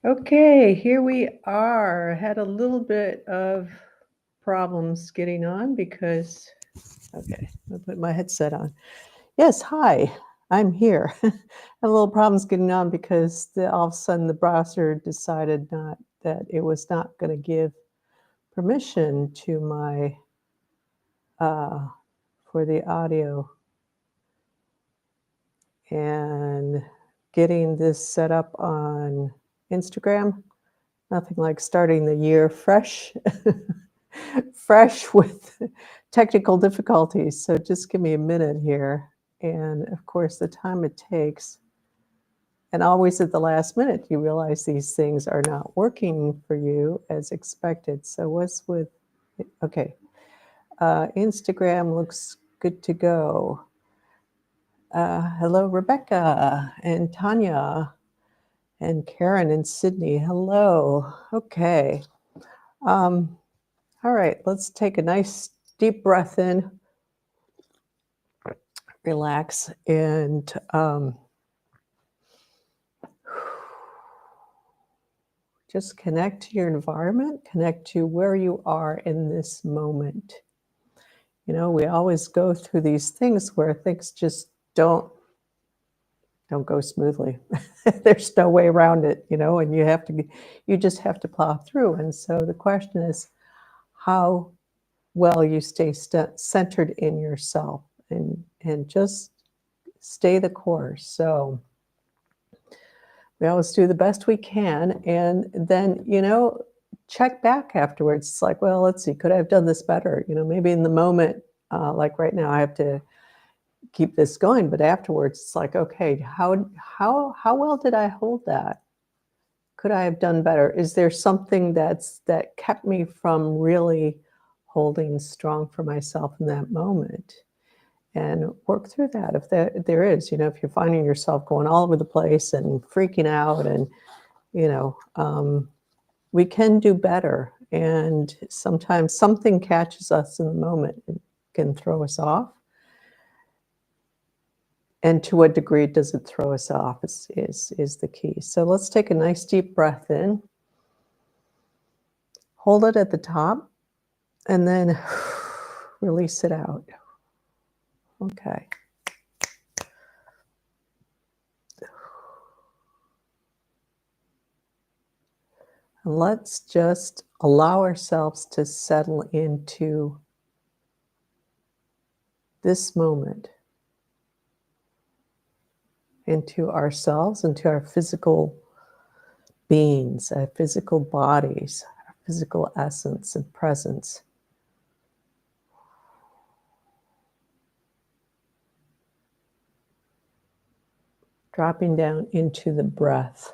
Okay, here we are. Had a little bit of problems getting on because, okay, I'll put my headset on. Yes, hi, I'm here. Had a little problems getting on because all of a sudden the browser decided not that it was not going to give permission to my for the audio and getting this set up on Instagram. Nothing like starting the year fresh, fresh with technical difficulties. So just give me a minute here. And of course, the time it takes, and always at the last minute, you realize these things are not working for you as expected. So what's with, okay, Instagram looks good to go. Hello, Rebecca and Tanya and Karen in Sydney. Hello. Okay. All right, let's take a nice deep breath in, relax, and just connect to your environment, connect to where you are in this moment. You know, we always go through these things where things just don't go smoothly. There's no way around it, you know, and you just have to plow through. And so the question is how well you stay centered in yourself and just stay the course. So we always do the best we can, and then, you know, check back afterwards. It's like, well, let's see, could I have done this better? You know, maybe in the moment, like right now, I have to keep this going, but afterwards, it's like, okay, how well did I hold that? Could I have done better? Is there something that kept me from really holding strong for myself in that moment? And work through that if there is, you know, if you're finding yourself going all over the place and freaking out, and you know, we can do better, and sometimes something catches us in the moment and can throw us off. And to what degree does it throw us off is the key. So let's take a nice deep breath in, hold it at the top, and then release it out. Okay. And let's just allow ourselves to settle into this moment, into ourselves, into our physical beings, our physical bodies, our physical essence and presence. Dropping down into the breath.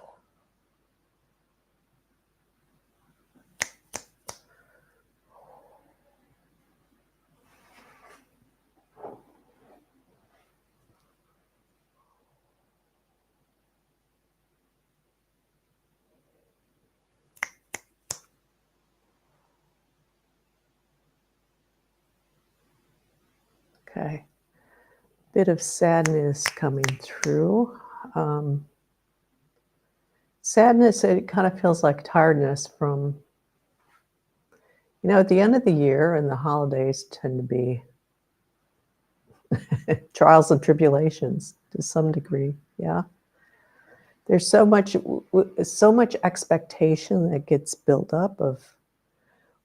Okay. Bit of sadness coming through. Sadness, it kind of feels like tiredness from, you know, at the end of the year, and the holidays tend to be trials and tribulations to some degree. Yeah. There's so much expectation that gets built up of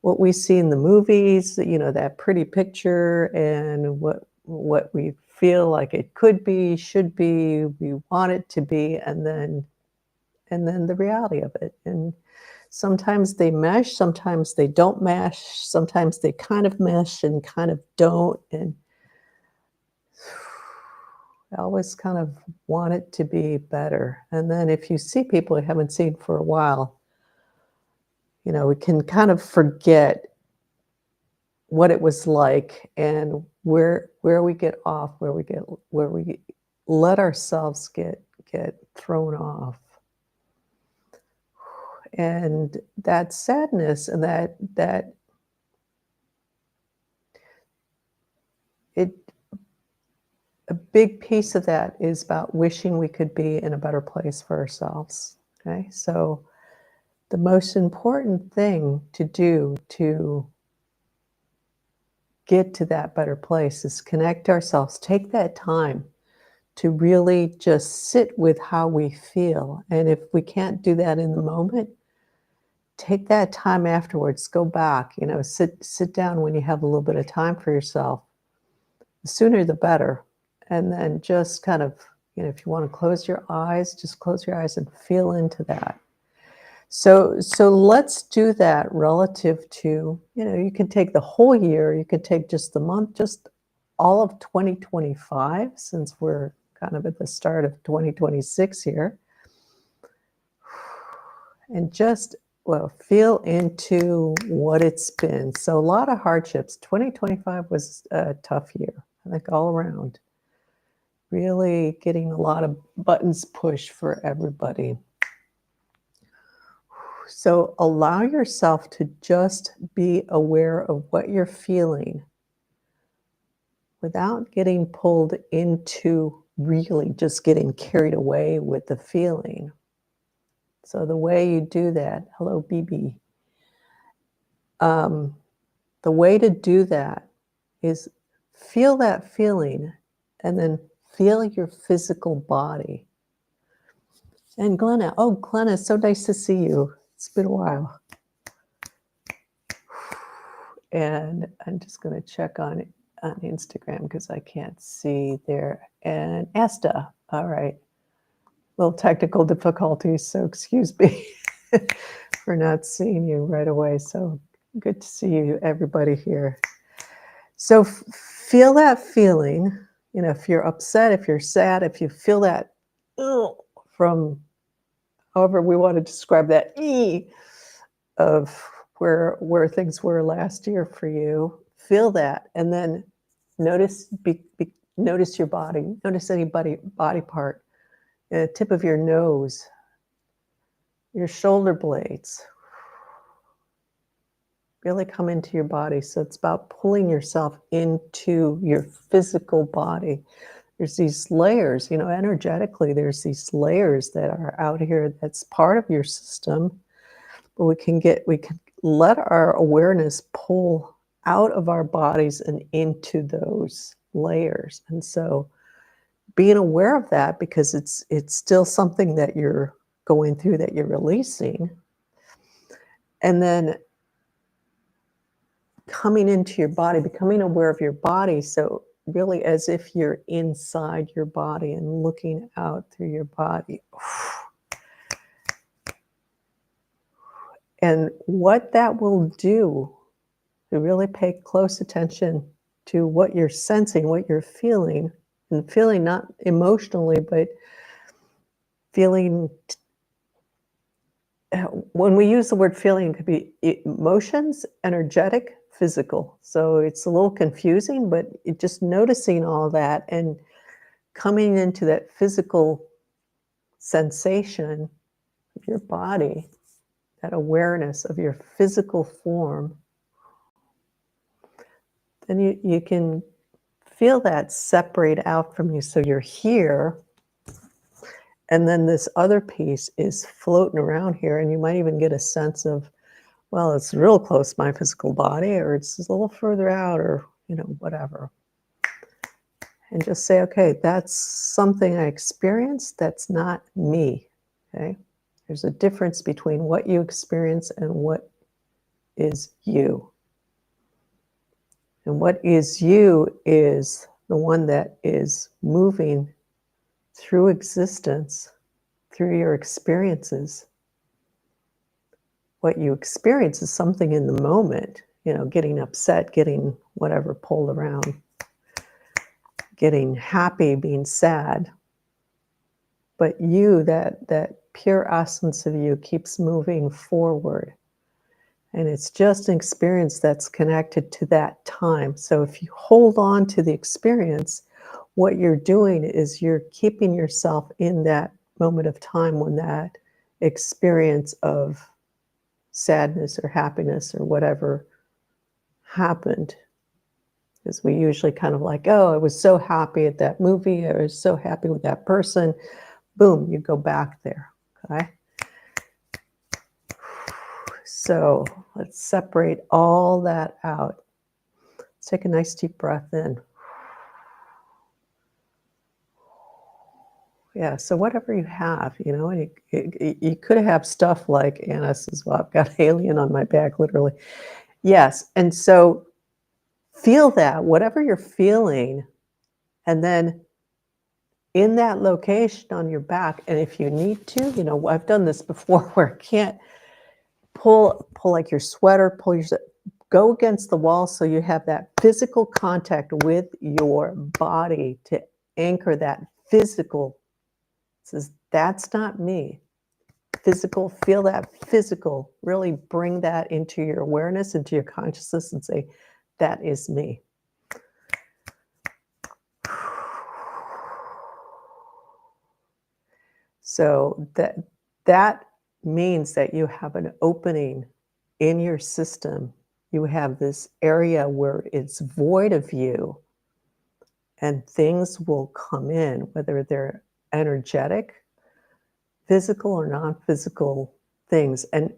what we see in the movies, you know, that pretty picture, and what we feel like it could be, should be, we want it to be, and then the reality of it. And sometimes they mesh, sometimes they don't mesh, sometimes they kind of mesh and kind of don't. And I always kind of want it to be better. And then if you see people you haven't seen for a while, you know, we can kind of forget what it was like, and where we get off, where we let ourselves get thrown off. And that sadness, and that it a big piece of that is about wishing we could be in a better place for ourselves. Okay, so The most important thing to do to get to that better place is connect ourselves. Take that time to really just sit with how we feel. And if we can't do that in the moment, take that time afterwards. Go back, sit down when you have a little bit of time for yourself. The sooner the better. And then just kind of, if you want to close your eyes, just close your eyes and feel into that. So let's do that relative to, you can take the whole year, you could take just the month, just all of 2025, since we're kind of at the start of 2026 here. And just, feel into what it's been. So a lot of hardships. 2025 was a tough year, I think, all around. Really getting a lot of buttons pushed for everybody. So allow yourself to just be aware of what you're feeling without getting pulled into really just getting carried away with the feeling. So the way you do that, hello, BB. The way to do that is feel that feeling and then feel your physical body. And Glenna, so nice to see you. It's been a while. And I'm just going to check on Instagram because I can't see there. And Asta, all right. Little technical difficulties, so excuse me for not seeing you right away. So good to see you, everybody here. So feel that feeling, if you're upset, if you're sad, if you feel that from however we want to describe that of where things were last year for you, feel that, and then notice notice your body, notice any body part, the tip of your nose, your shoulder blades. Really come into your body. So it's about pulling yourself into your physical body. There's these layers, energetically, there's these layers that are out here that's part of your system. But we can let our awareness pull out of our bodies and into those layers. And so being aware of that, because it's still something that you're going through, that you're releasing, and then coming into your body, becoming aware of your body. So really as if you're inside your body and looking out through your body. And what that will do, to really pay close attention to what you're sensing, what you're feeling, and feeling not emotionally, but feeling. When we use the word feeling, it could be emotions, energetic, physical. So it's a little confusing, but just noticing all that and coming into that physical sensation of your body, that awareness of your physical form, then you can feel that separate out from you. So you're here, and then this other piece is floating around here, and you might even get a sense of, well, it's real close to my physical body, or it's a little further out, or, whatever. And just say, okay, that's something I experienced. That's not me, okay? There's a difference between what you experience and what is you. And what is you is the one that is moving through existence, through your experiences. What you experience is something in the moment, getting upset, getting whatever pulled around, getting happy, being sad. But you, that pure essence of you, keeps moving forward. And it's just an experience that's connected to that time. So if you hold on to the experience, what you're doing is you're keeping yourself in that moment of time when that experience of sadness or happiness or whatever happened. Because we usually kind of like, oh, I was so happy at that movie, I was so happy with that person. Boom, you go back there, okay? So let's separate all that out. Let's take a nice deep breath in. Yeah, so whatever you have, and you could have stuff like Anna says, well, I've got alien on my back, literally. Yes, and so feel that, whatever you're feeling, and then in that location on your back, and if you need to, I've done this before where I can't pull like your sweater, go against the wall so you have that physical contact with your body to anchor that physical. It says, that's not me. Physical, feel that physical, really bring that into your awareness, into your consciousness, and say, that is me. So that means that you have an opening in your system. You have this area where it's void of you, and things will come in, whether they're energetic, physical or non-physical things. And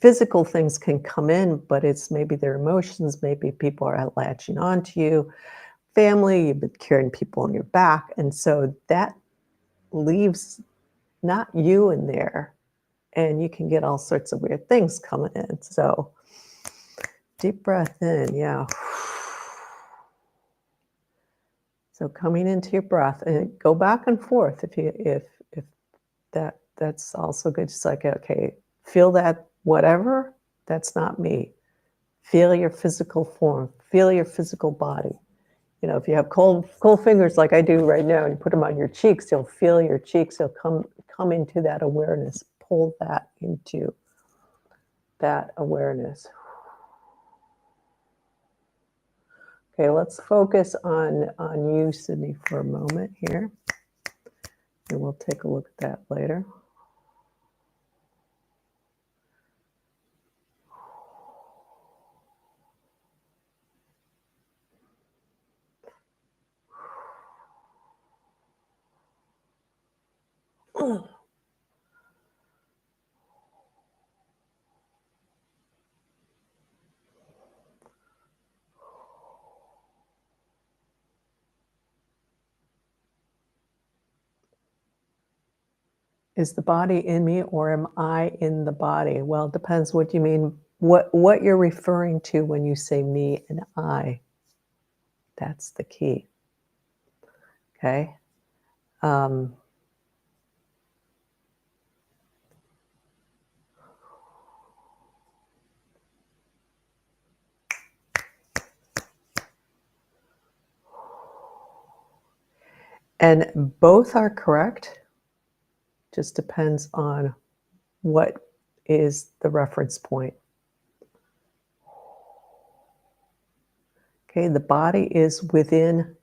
physical things can come in, but it's maybe their emotions, maybe people are latching onto you, family, you've been carrying people on your back. And so that leaves not you in there, and you can get all sorts of weird things coming in. So deep breath in, yeah. So coming into your breath, and go back and forth if that's also good. Just like, okay, feel that whatever, that's not me. Feel your physical form, feel your physical body. If you have cold fingers like I do right now, and you put them on your cheeks, you'll feel your cheeks. You'll come into that awareness. Pull that into that awareness. Okay, let's focus on you, Sydney, for a moment here. And we'll take a look at that later. Is the body in me, or am I in the body? Well, it depends what you mean, what you're referring to when you say me and I. That's the key. Okay. And both are correct. Just depends on what is the reference point. Okay, the body is within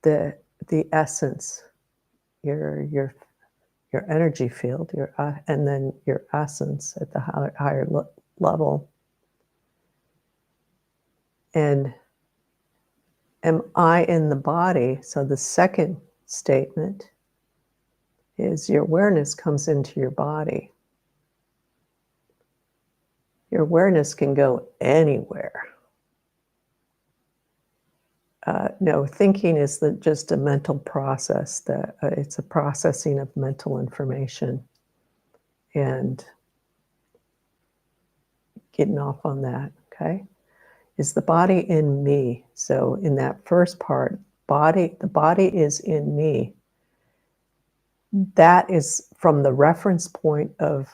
the essence, your energy field, and then your essence at the higher level. And am I in the body? So the second statement is your awareness comes into your body. Your awareness can go anywhere. No, thinking is just a mental process. It's a processing of mental information and getting off on that, okay? Is the body in me? So in that first part, the body is in me. That is from the reference point of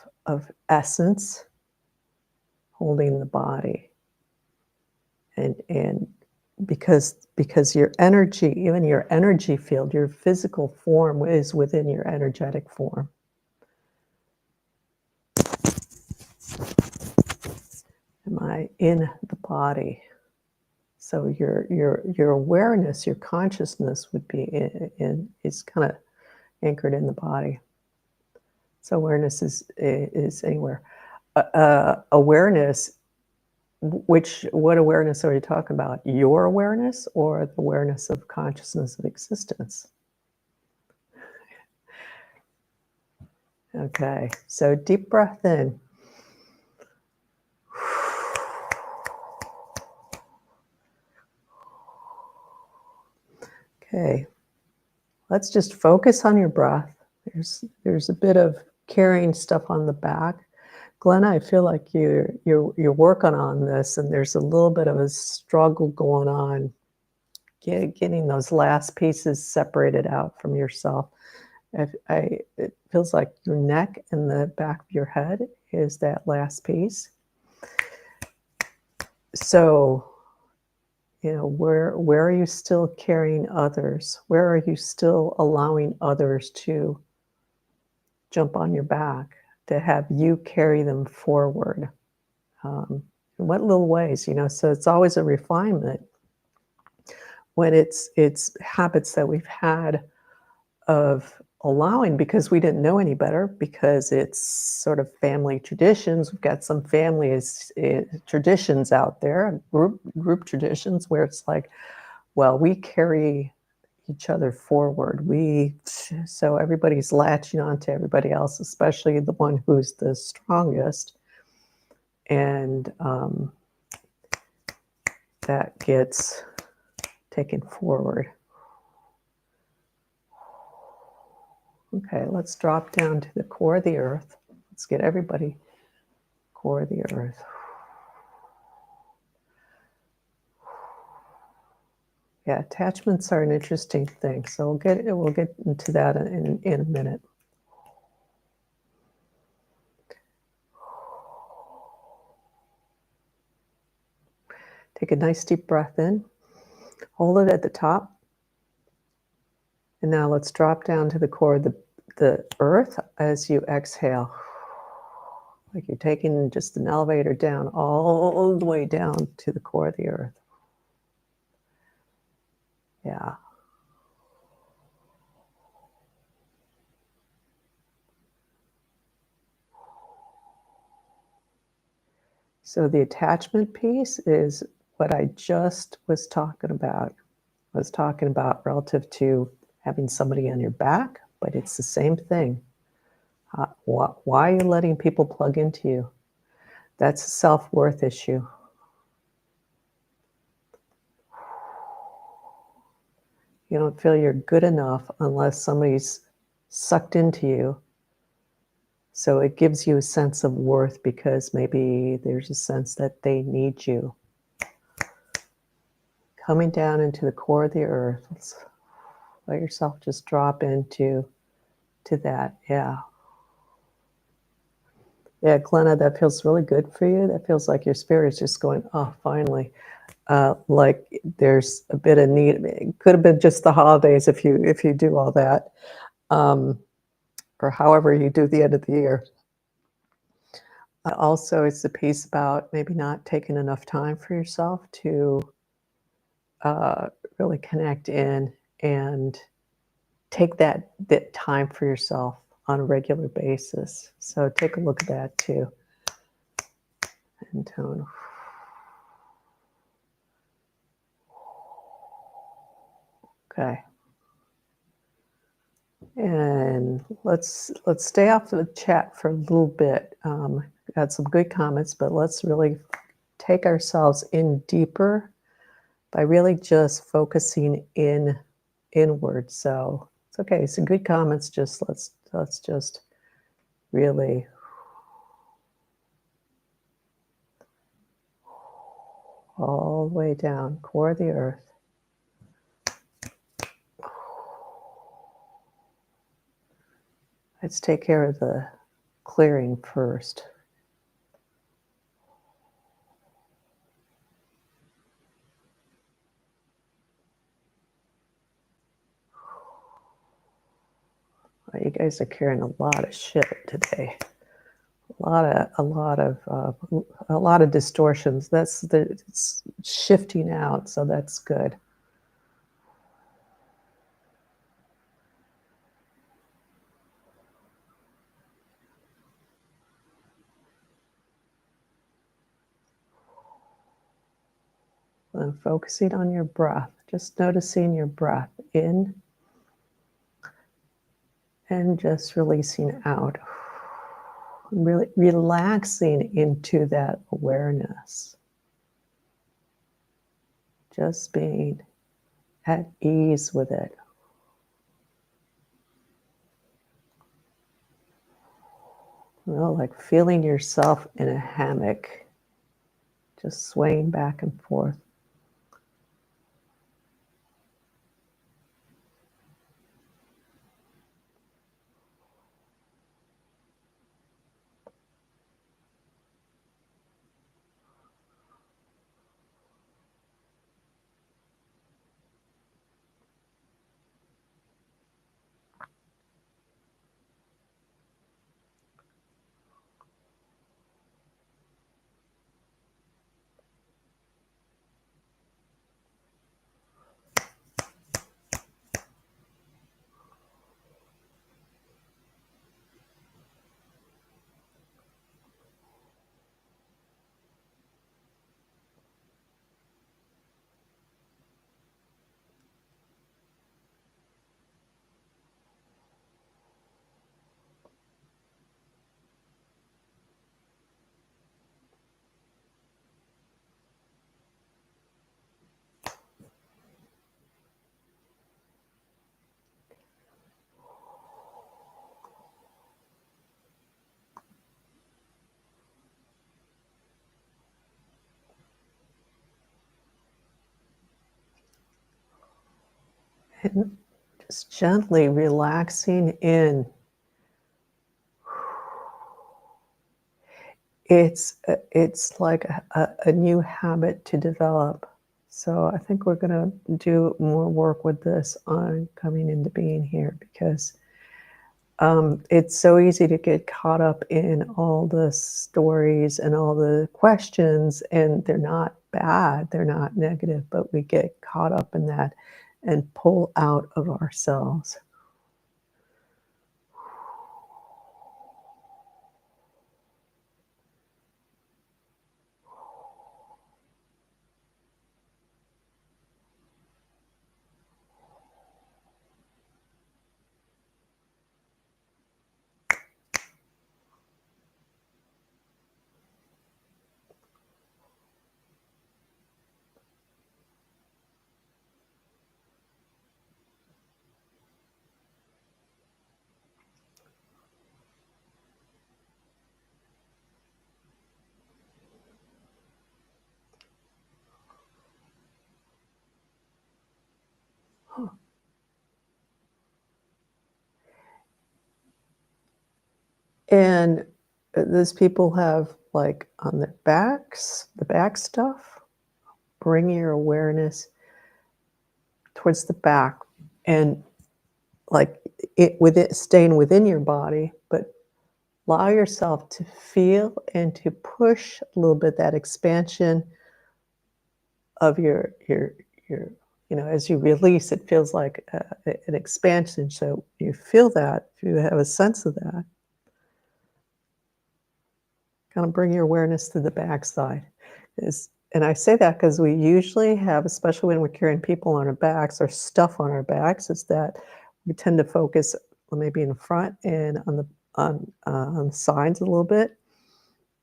essence holding the body. And because your energy, even your energy field, your physical form is within your energetic form. Am I in the body? So your awareness, your consciousness would be is kind of anchored in the body. So awareness is anywhere. Awareness, what awareness are you talking about? Your awareness or the awareness of consciousness of existence? Okay, so deep breath in. Okay, let's just focus on your breath. There's a bit of carrying stuff on the back. Glenna, I feel like you're working on this, and there's a little bit of a struggle going on, getting those last pieces separated out from yourself. It feels like your neck and the back of your head is that last piece. So, where are you still carrying others? Where are you still allowing others to jump on your back, to have you carry them forward? In what little ways, so it's always a refinement when it's habits that we've had of allowing because we didn't know any better, because it's sort of family traditions. We've got some family traditions out there, group traditions, where it's like, well, we carry each other forward. So everybody's latching on to everybody else, especially the one who's the strongest, and that gets taken forward. Okay, let's drop down to the core of the earth. Let's get everybody core of the earth. Yeah, attachments are an interesting thing. So we'll get into that in a minute. Take a nice deep breath in. Hold it at the top. And now let's drop down to the core of the earth as you exhale. Like you're taking just an elevator down, all the way down to the core of the earth. Yeah. So the attachment piece is what I just was talking about. I was talking about relative to having somebody on your back, but it's the same thing. Why are you letting people plug into you? That's a self-worth issue. You don't feel you're good enough unless somebody's sucked into you. So it gives you a sense of worth because maybe there's a sense that they need you. Coming down into the core of the earth. Let's let yourself just drop into that. Yeah. Yeah, Glenna, that feels really good for you. That feels like your spirit is just going, oh, finally. Like there's a bit of need. It could have been just the holidays if you do all that, or however you do the end of the year. Also, it's the piece about maybe not taking enough time for yourself to really connect in and take that time for yourself on a regular basis. So take a look at that too. And tone. Okay. And let's stay off the chat for a little bit. Got some good comments, but let's really take ourselves in deeper by really just focusing inward. So it's okay. Some good comments. Just let's just really all the way down, core of the earth. Let's take care of the clearing first. Well, you guys are carrying a lot of shit today. A lot of distortions. It's shifting out, so that's good. And focusing on your breath, just noticing your breath in and just releasing out. Really relaxing into that awareness. Just being at ease with it. Like feeling yourself in a hammock, just swaying back and forth. And just gently relaxing in. It's like a new habit to develop. So I think we're gonna do more work with this on coming into being here because it's so easy to get caught up in all the stories and all the questions, and they're not bad, they're not negative, but we get caught up in that and pull out of ourselves. And those people have, like, on their backs, the back stuff, bring your awareness towards the back and, like, staying within your body, but allow yourself to feel and to push a little bit that expansion of your as you release, it feels like, an expansion, so you feel that, if you have a sense of that, kinda bring your awareness to the backside. And I say that because we usually have, especially when we're carrying people on our backs or stuff on our backs, is that we tend to focus maybe in front and on the sides a little bit,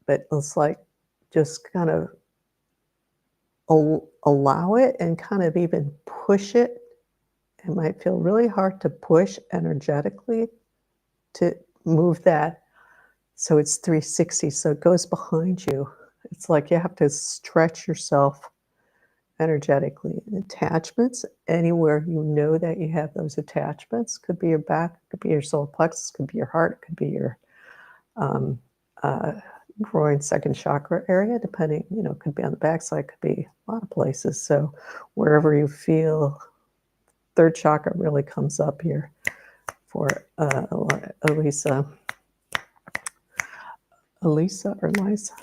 but it's like just kind of allow it and kind of even push it. It might feel really hard to push energetically to move that so it's 360, so it goes behind you. It's like you have to stretch yourself energetically. Attachments, anywhere you know that you have those attachments, could be your back, could be your solar plexus, could be your heart, could be your um, uh, groin, second chakra area, depending, could be on the backside, could be a lot of places. So wherever you feel, third chakra really comes up here for Elisa. Elisa or Liza?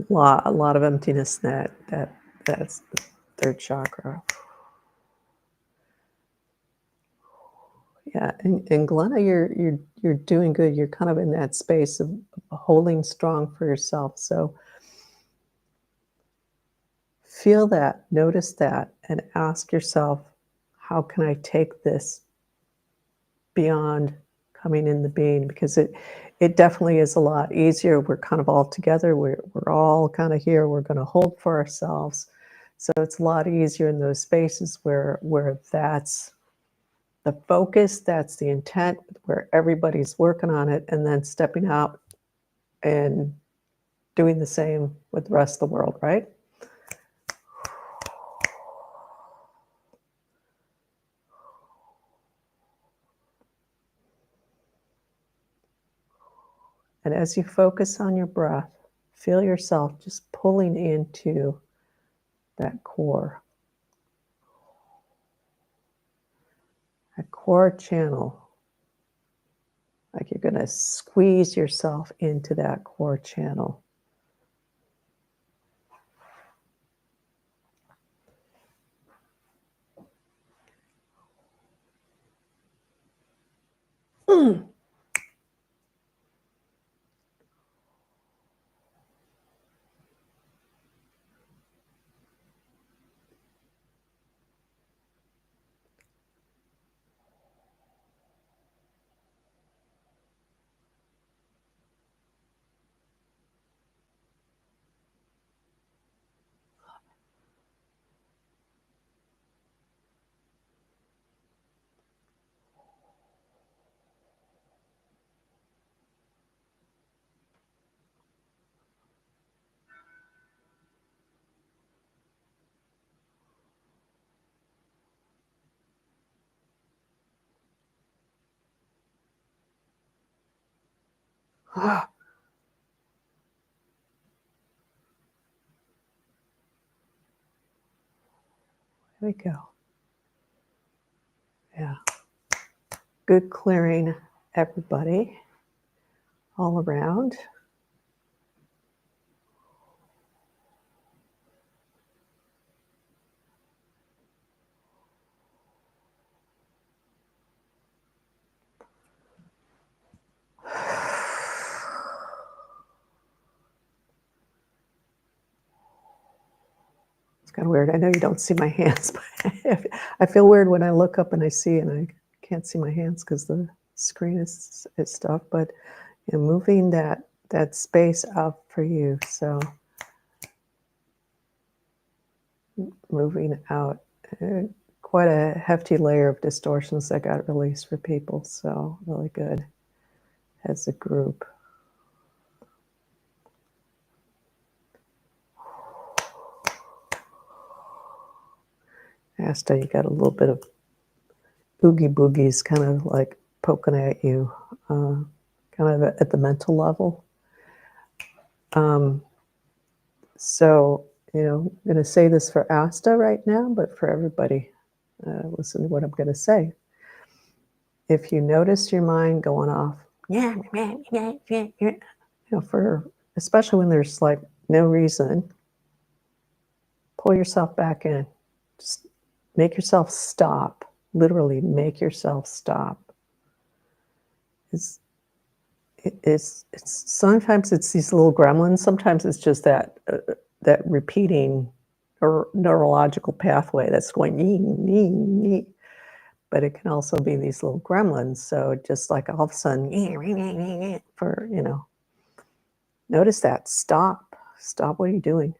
Wow, a lot of emptiness in that's the third chakra. Yeah, and Glenna, you're doing good. You're kind of in that space of holding strong for yourself. So feel that, notice that, and ask yourself, how can I take this beyond coming in the being? Because it definitely is a lot easier. We're kind of all together. We're all kind of here. We're going to hold for ourselves. So it's a lot easier in those spaces where that's the focus, that's the intent, where everybody's working on it, and then stepping out and doing the same with the rest of the world, right? And as you focus on your breath, feel yourself just pulling into that core channel. Like you're going to squeeze yourself into that core channel. There we go. Yeah. Good clearing, everybody, all around. It's kind of weird. I know you don't see my hands, but I feel weird when I look up and I see and I can't see my hands because the screen is stuff. But you know, moving that space out for you. So moving out quite a hefty layer of distortions that got released for people. So really good as a group. Asta, you got a little bit of oogie boogies kind of like poking at you, kind of at the mental level. So, you know, I'm going to say this for Asta right now, but for everybody, listen to what I'm going to say. If you notice your mind going off, you know, for especially when there's like no reason, pull yourself back in. Just make yourself stop. Literally, make yourself stop. It's sometimes it's these little gremlins. Sometimes it's just that that repeating or neurological pathway that's going nee, nee, nee. But it can also be these little gremlins. So just like all of a sudden, for, you know, notice that. Stop. Stop what are you doing?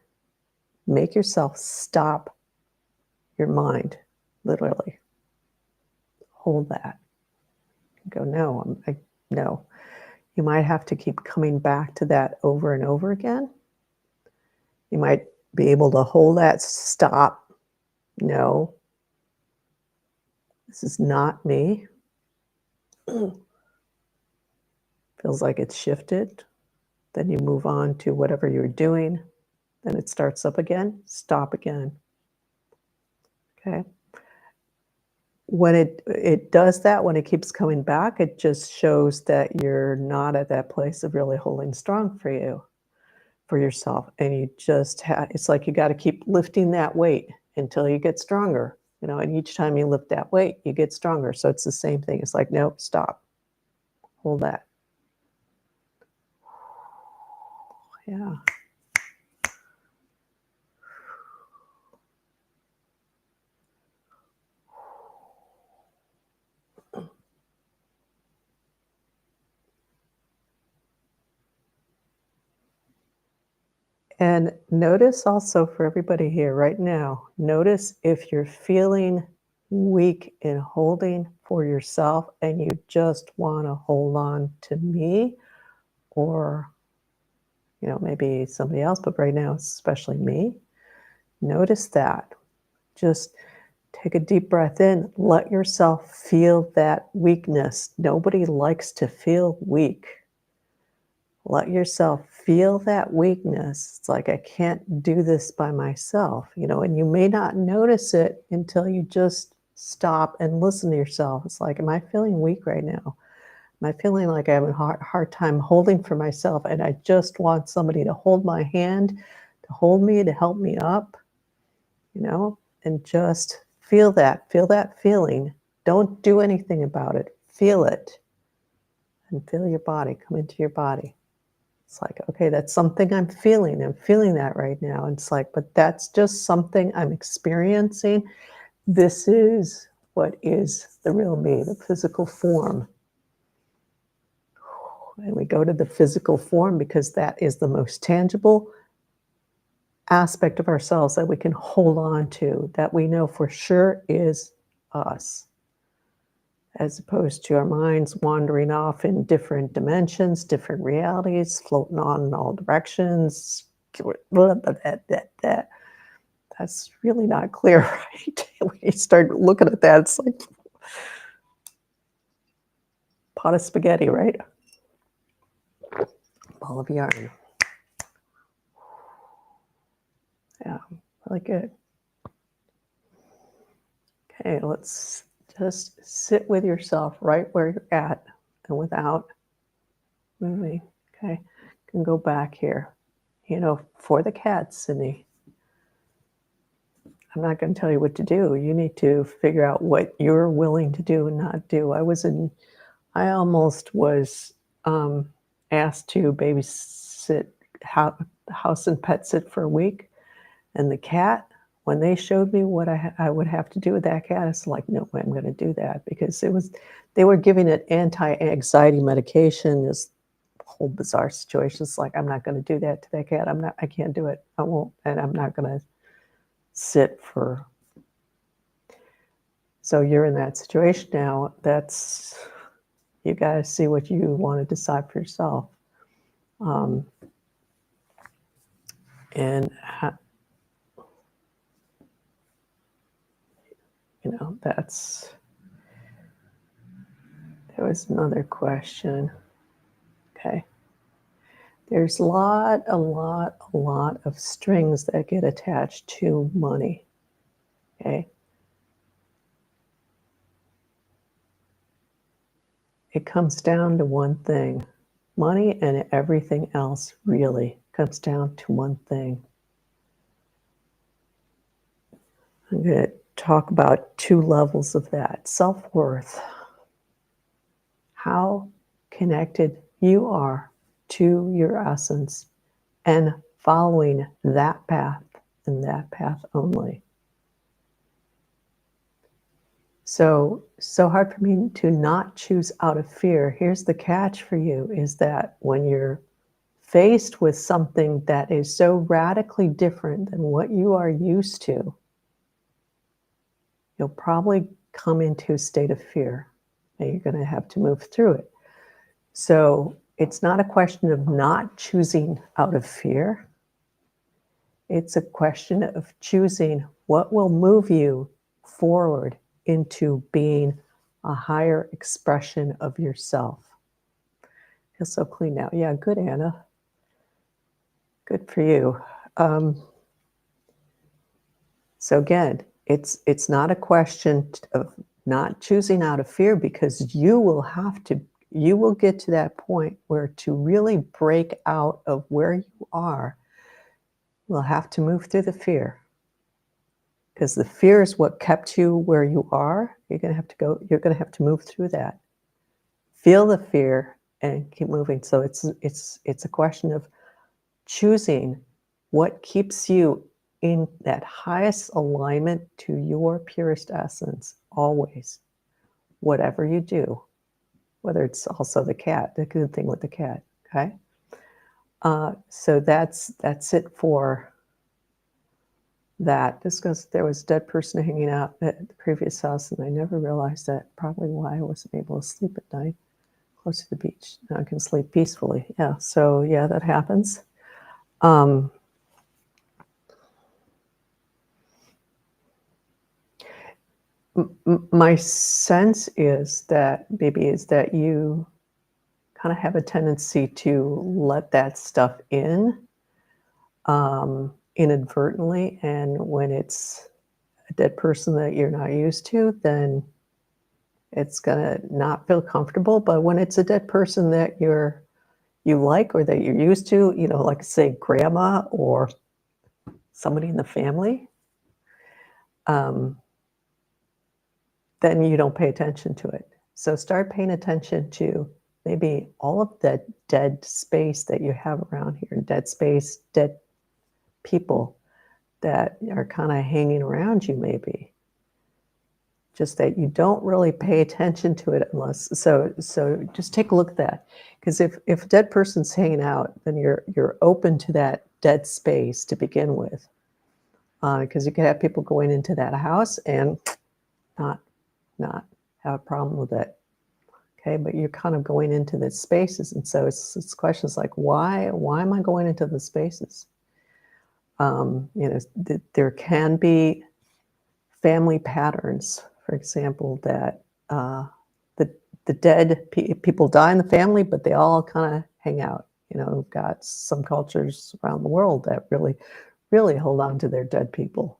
Make yourself stop your mind, literally. Hold that. Go, no, no. You might have to keep coming back to that over and over again. You might be able to hold that stop. No, this is not me. Feels like it's shifted. Then you move on to whatever you're doing. Then it starts up again. Stop again. Okay. When it does that, when it keeps coming back, it just shows that you're not at that place of really holding strong for you, for yourself. And you just it's like you got to keep lifting that weight until you get stronger, you know, and each time you lift that weight, you get stronger. So it's the same thing. It's like, nope, stop. Hold that. Yeah. And notice also for everybody here right now, notice if you're feeling weak in holding for yourself and you just want to hold on to me or, maybe somebody else, but right now, it's especially me. Notice that. Just take a deep breath in. Let yourself feel that weakness. Nobody likes to feel weak. Let yourself feel that weakness. It's like, I can't do this by myself, and you may not notice it until you just stop and listen to yourself. It's like, am I feeling weak right now? Am I feeling like I have a hard time holding for myself and I just want somebody to hold my hand, to hold me, to help me up, and just feel that feeling. Don't do anything about it. Feel it and feel your body come into your body. It's like, okay, that's something I'm feeling. I'm feeling that right now. And it's like, but that's just something I'm experiencing. This is what is the real me, the physical form. And we go to the physical form because that is the most tangible aspect of ourselves that we can hold on to, that we know for sure is us, as opposed to our minds wandering off in different dimensions, different realities, floating on in all directions. That's really not clear, right? When you start looking at that, it's like pot of spaghetti, right? Ball of yarn. Yeah, really good. Okay, let's just sit with yourself right where you're at and without moving. Okay, you can go back here. For the cat, Sydney, I'm not going to tell you what to do. You need to figure out what you're willing to do and not do. I almost was asked to babysit house and pet sit for a week. And the cat, when they showed me what I would have to do with that cat, it's like, no way I'm going to do that, because they were giving it anti-anxiety medication. This whole bizarre situation. It's like, I'm not going to do that to that cat. I can't do it. I won't. And I'm not going to sit for. So you're in that situation now. You got to see what you want to decide for yourself. And there was another question. Okay. There's a lot of strings that get attached to money. Okay. It comes down to one thing. Money and everything else really comes down to one thing. I'm going to talk about two levels of that. Self-worth. How connected you are to your essence and following that path and that path only. So hard for me to not choose out of fear. Here's the catch for you, is that when you're faced with something that is so radically different than what you are used to, you'll probably come into a state of fear, and you're going to have to move through it. So it's not a question of not choosing out of fear. It's a question of choosing what will move you forward into being a higher expression of yourself. Feels so clean now. Yeah, good, Anna. Good for you. So again, it's not a question of not choosing out of fear, because you will get to that point where to really break out of where you are, you'll have to move through the fear. Because the fear is what kept you where you are. You're going to have to move through that. Feel the fear and keep moving. So it's a question of choosing what keeps you in that highest alignment to your purest essence, always, whatever you do, whether it's also the cat, the good thing with the cat, okay? So that's it for that. Just because there was a dead person hanging out at the previous house, and I never realized that. Probably why I wasn't able to sleep at night close to the beach. Now I can sleep peacefully. Yeah. So yeah, that happens. My sense is that you kind of have a tendency to let that stuff in inadvertently, and when it's a dead person that you're not used to, then it's gonna not feel comfortable. But when it's a dead person that you like or that you're used to, like say grandma or somebody in the family, um, then you don't pay attention to it. So start paying attention to maybe all of that dead space that you have around here, dead space, dead people that are kind of hanging around you maybe. Just that you don't really pay attention to it unless, so just take a look at that. Because if a dead person's hanging out, then you're open to that dead space to begin with. Because you could have people going into that house and not have a problem with it. Okay, but you're kind of going into the spaces, and so it's questions like why am I going into the spaces? There can be family patterns, for example, that the dead people die in the family, but they all kind of hang out. We've got some cultures around the world that really hold on to their dead people.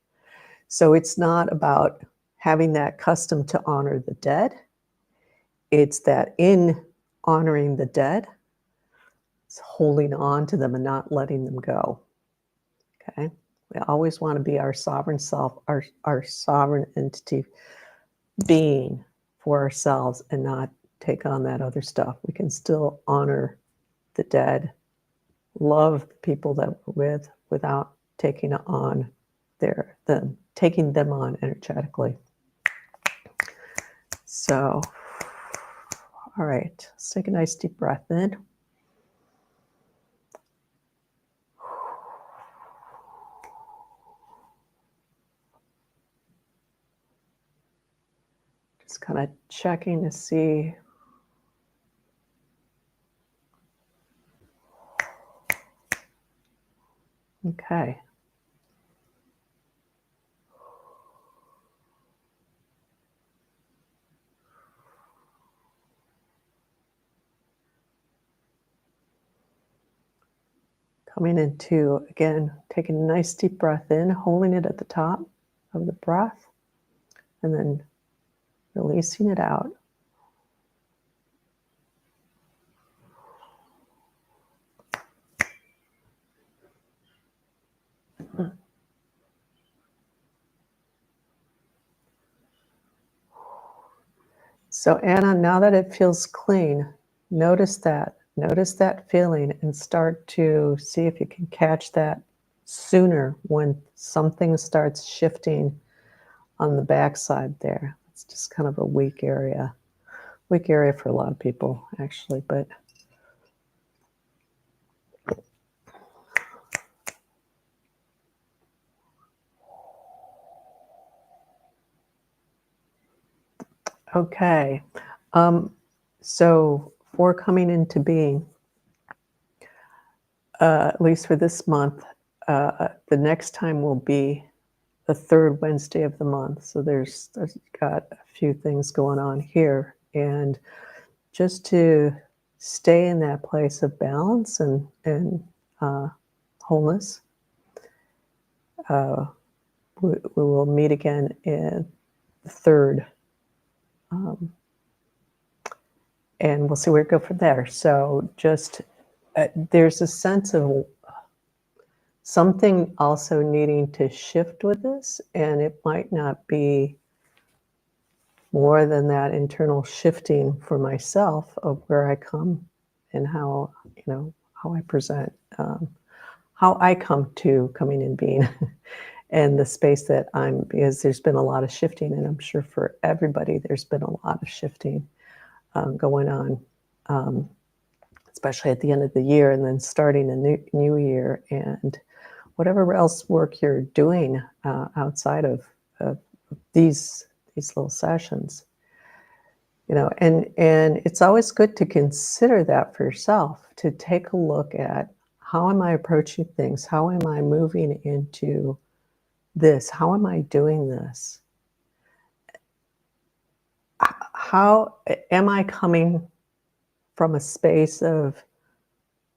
So it's not about having that custom to honor the dead. It's that in honoring the dead, it's holding on to them and not letting them go. Okay? We always want to be our sovereign self, our sovereign entity being for ourselves and not take on that other stuff. We can still honor the dead, love the people that we're with without taking them on energetically. So, all right, let's take a nice deep breath in. Just kind of checking to see. Okay. Coming into, again, taking a nice deep breath in, holding it at the top of the breath, and then releasing it out. So Anna, now that it feels clean, notice that feeling and start to see if you can catch that sooner when something starts shifting on the backside there. It's just kind of a weak area for a lot of people actually, but okay. So for coming into being, at least for this month, the next time will be the third Wednesday of the month. So there's got a few things going on here. And just to stay in that place of balance and wholeness, we will meet again in the third. And we'll see where it goes from there. So just there's a sense of something also needing to shift with this, and it might not be more than that internal shifting for myself of where I come and how I present, how I come to coming and being, and the space that I'm, because there's been a lot of shifting, and I'm sure for everybody there's been a lot of shifting going on. It's especially at the end of the year and then starting a new year, and whatever else work you're doing outside of these little sessions. And it's always good to consider that for yourself, to take a look at, how am I approaching things? How am I moving into this? How am I doing this? How am I coming from a space of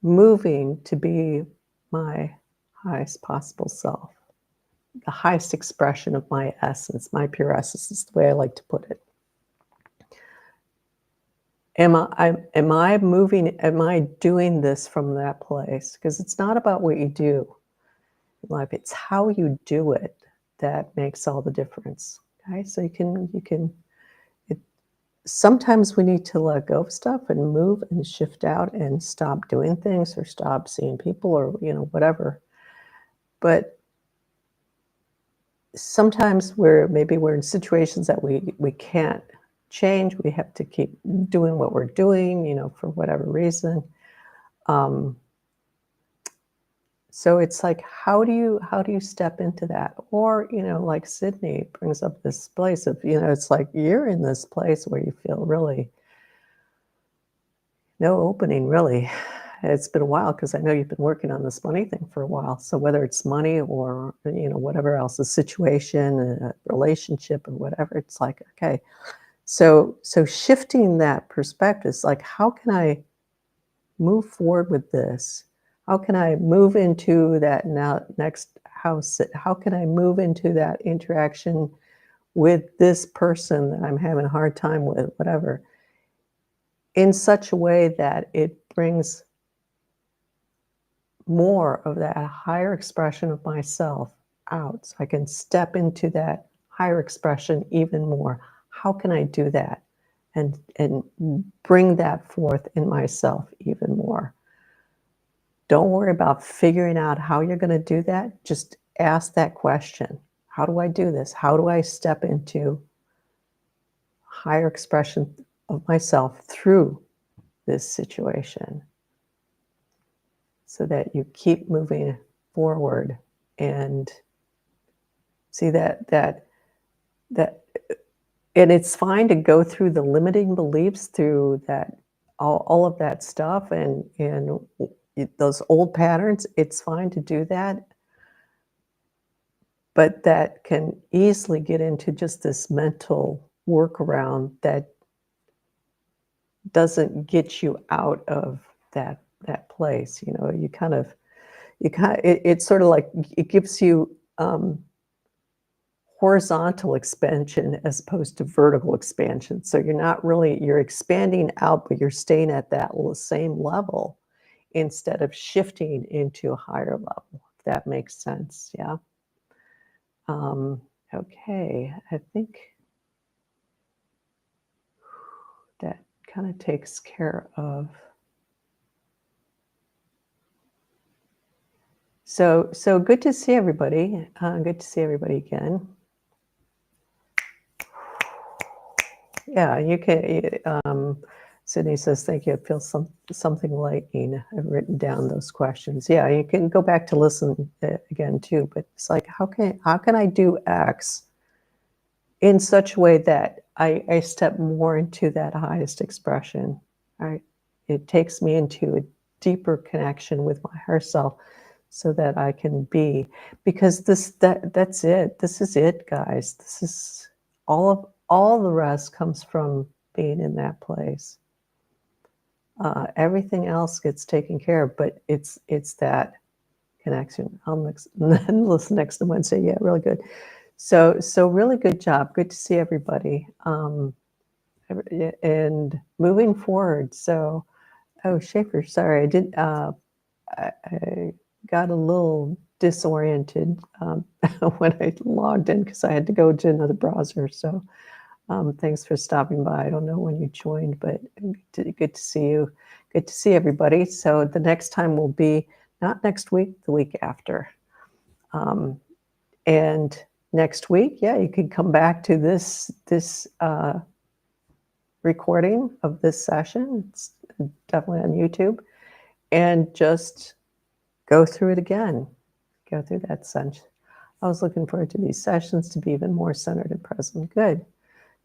moving to be my highest possible self, the highest expression of my essence, my pure essence is the way I like to put it. Am I moving, am I doing this from that place? Because it's not about what you do in life, it's how you do it that makes all the difference. Okay, so you can sometimes we need to let go of stuff and move and shift out and stop doing things or stop seeing people or whatever. But sometimes maybe we're in situations that we can't change. We have to keep doing what we're doing, for whatever reason. So it's like, how do you step into that? Or, like Sydney brings up this place of, it's like you're in this place where you feel really no opening, really. It's been a while, because I know you've been working on this money thing for a while. So whether it's money or, whatever else, a situation, a relationship or whatever, it's like, okay. So shifting that perspective is like, how can I move forward with this? How can I move into that next house? How can I move into that interaction with this person that I'm having a hard time with, whatever, in such a way that it brings more of that higher expression of myself out, so I can step into that higher expression even more. How can I do that and bring that forth in myself even more? Don't worry about figuring out how you're going to do that. Just ask that question. How do I do this? How do I step into higher expression of myself through this situation, so that you keep moving forward and see that and it's fine to go through the limiting beliefs, through that, all of that stuff, and those old patterns. It's fine to do that, but that can easily get into just this mental workaround that doesn't get you out of that place. It's sort of like, it gives you horizontal expansion as opposed to vertical expansion. So you're expanding out, but you're staying at that same level instead of shifting into a higher level, if that makes sense. Yeah. Okay, I think that kind of takes care of. So good to see everybody. Good to see everybody again. Yeah, you can. Sydney says, "Thank you. I feel something lightening." I've written down those questions. Yeah, you can go back to listen again too. But it's like, how can I do X in such a way that I step more into that highest expression? Right? It takes me into a deeper connection with my higher self, so that I can be. Because that's it. This is it, guys. This is all the rest comes from being in that place. Everything else gets taken care of, but it's that connection. I'll listen next to Wednesday. Yeah, really good. So really good job. Good to see everybody. And moving forward. So, Schaefer, sorry, I got a little disoriented when I logged in, because I had to go to another browser. So thanks for stopping by. I don't know when you joined, but good to see you. Good to see everybody. So the next time will be not next week, the week after. And next week, yeah, you could come back to this recording of this session. It's definitely on YouTube. and just go through it again. Go through that session. I was looking forward to these sessions to be even more centered and present. Good.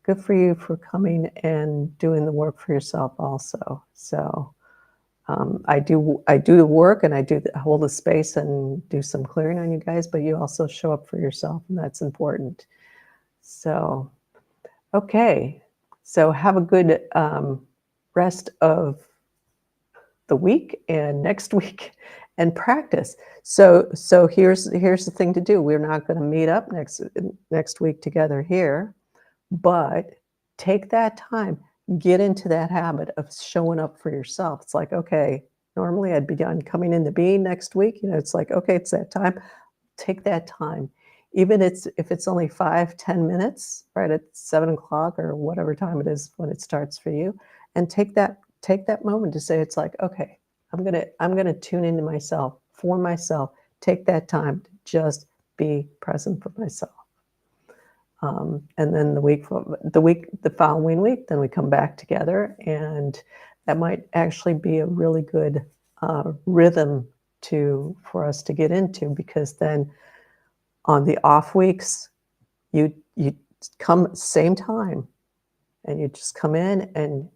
Good for you for coming and doing the work for yourself also. So I do the work and hold the space and do some clearing on you guys, but you also show up for yourself, and that's important. So, okay. So have a good rest of the week and next week and practice. So here's the thing to do. We're not going to meet up next week together here, but take that time, get into that habit of showing up for yourself. It's like, okay, normally I'd be done coming in the bean next week. It's like, okay, it's that time. Take that time. Even if it's only 5-10 minutes, right at 7 o'clock or whatever time it is when it starts for you, and take that moment to say, it's like, okay, I'm gonna tune into myself for myself. Take that time to just be present for myself. And then the following week, then we come back together, and that might actually be a really good rhythm for us to get into, because then on the off weeks, you come same time, and you just come in, and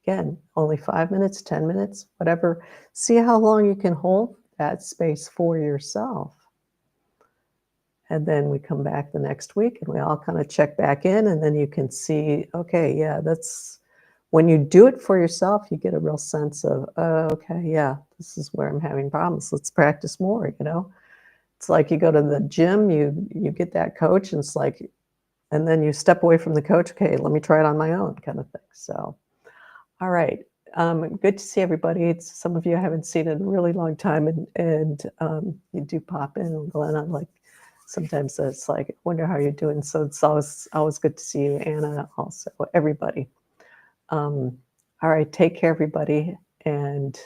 again, only 5 minutes, 10 minutes, whatever. See how long you can hold that space for yourself. And then we come back the next week and we all kind of check back in, and then you can see, okay, yeah, that's when you do it for yourself, you get a real sense of, oh, okay, yeah, this is where I'm having problems. Let's practice more. It's like you go to the gym, you get that coach, and it's like, and then you step away from the coach, okay, let me try it on my own kind of thing. So, all right. Good to see everybody. Some of you I haven't seen in a really long time, and you do pop in. Glenn, I'm like, sometimes it's like, I wonder how you're doing. So it's always good to see you, Anna, also, everybody. All right, take care, everybody, and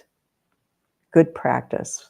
good practice.